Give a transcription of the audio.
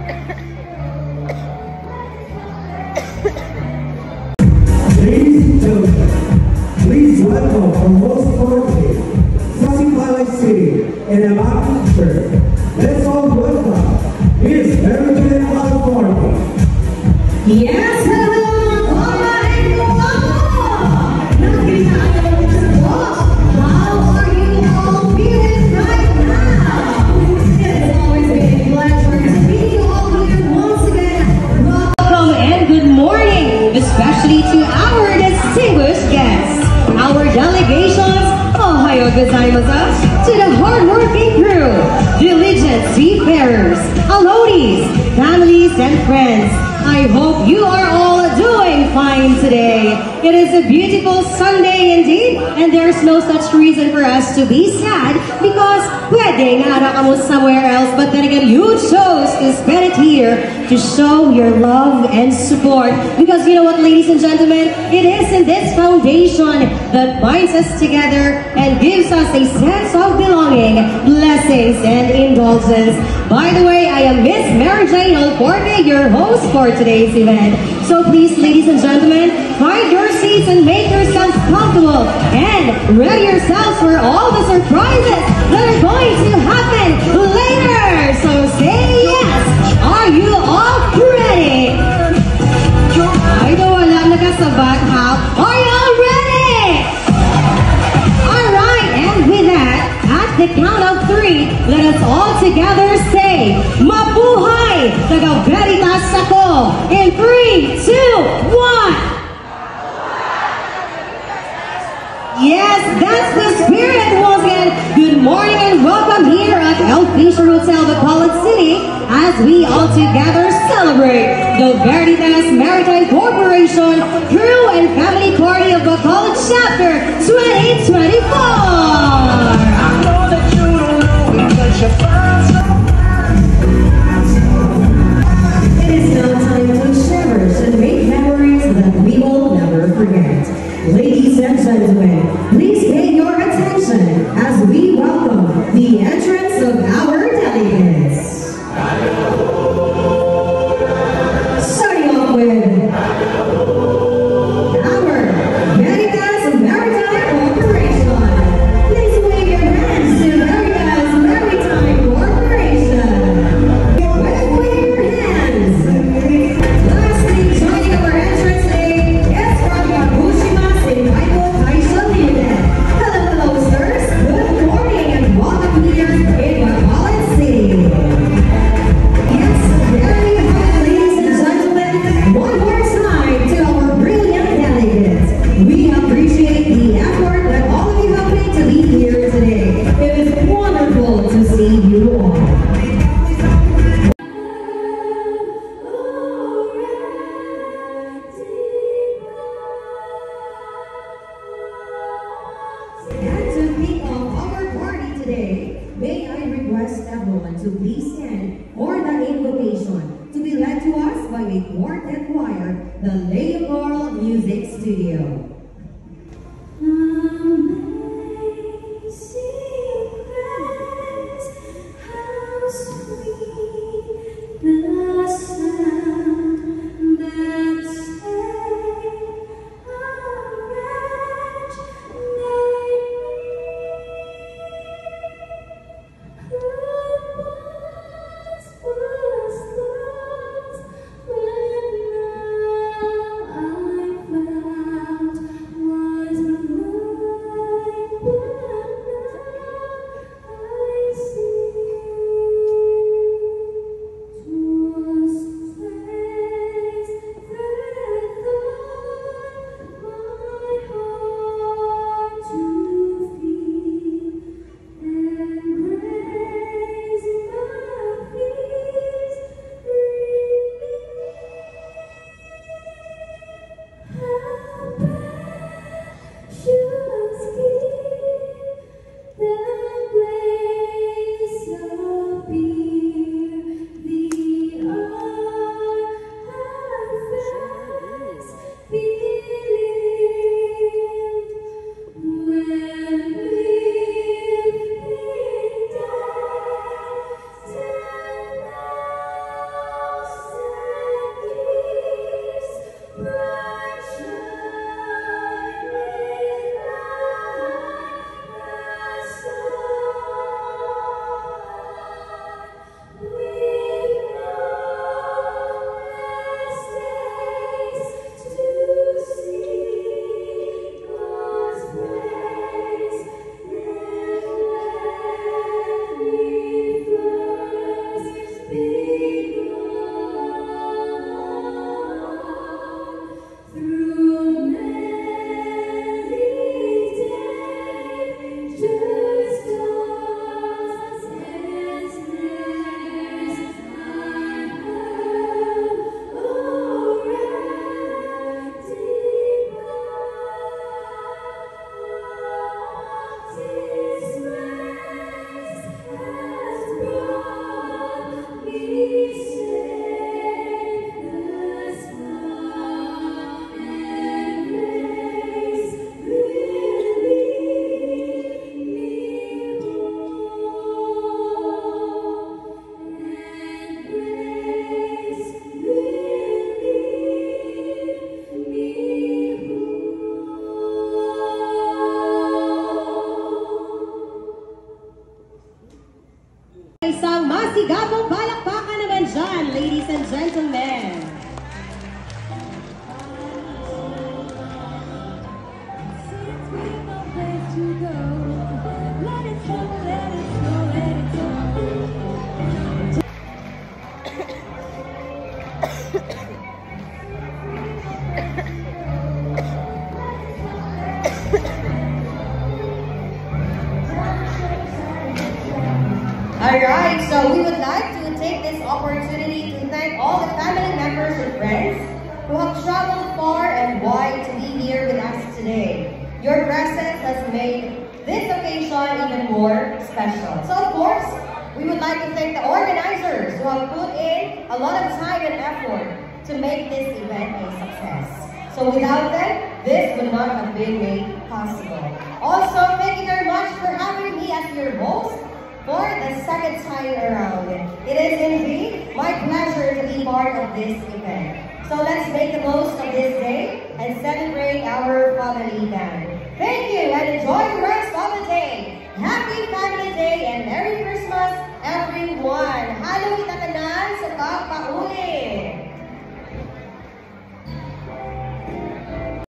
Ladies and gentlemen, please welcome our most importantly, Southern Highlight City and Amati Church. Let's all welcome Miss Mary Jane California. Yes, hello mga koma and welcome! Nagkita sa po. How are you all feeling right now? It's always been a pleasure to meet you all here once again. Welcome and good morning, especially to our distinguished guests, our delegations, Ohio gozaimasu, to the hardworking crew, diligent seafarers, alodies, families and friends. I hope you are all doing fine today. It is a beautiful Sunday indeed, and there's no such reason for us to be sad because pwede nga kamo somewhere else, but then again, you chose to spend it here to show your love and support. Because you know what, ladies and gentlemen, it is in this foundation that binds us together and gives us a sense of belonging, blessings, and indulgence. By the way, I am Miss Mary Jane Alforte, your host for today's event. So please, ladies and gentlemen, find your seats and make yourselves comfortable and ready yourselves for all the surprises that are going to happen later. So say yes. Are you all ready? I don't want to nakasabat ha. Are you all ready? All right, and with that, at the count of 3, let us all together say, Mabuhay! Taga Veritas ako! In 3, 2, 1! Yes, that's the spirit once again. Good morning and welcome here at El Fisher Hotel, Bacolod City, as we all together celebrate the Veritas Maritime Corporation Crew and Family Party of Bacolod Chapter 2024. It is now time to cherish and make memories that we will never forget. Ladies and gentlemen, please pay your attention as we welcome the entrance of our delegates. Starting off with our Veritas Maritime Corporation. Please wave your hands to Veritas Maritime Corporation. Wave your hands. Lastly, joining our entrance today is from Yabushima Senkaito Taisha Limited. Hello, sirs. Good morning and welcome here in Bacolod City. Yes, there you have, ladies and gentlemen, one more time to our brilliant delegates. We appreciate the effort that all of you have made to be here today. It is wonderful to see you all. And to kick off our party today, may I request everyone to please stand for the invocation to be led to us by a quartet choir, the Leopold Music Studio. When now I found Bravo! Palakpakan naman dyan, ladies and gentlemen. Alright, so we would like to take this opportunity to thank all the family members and friends who have traveled far and wide to be here with us today. Your presence has made this occasion even more special. So of course, we would like to thank the organizers who have put in a lot of time and effort to make this event a success. So without them, this would not have been made possible. Also, thank you very much for having me as your host for the second time around. It is indeed my pleasure to be part of this event. So let's make the most of this day and celebrate our family band. Thank you and enjoy the rest of the day. Happy Family Day and Merry Christmas, everyone. Halo kita tanan sa pagpauli.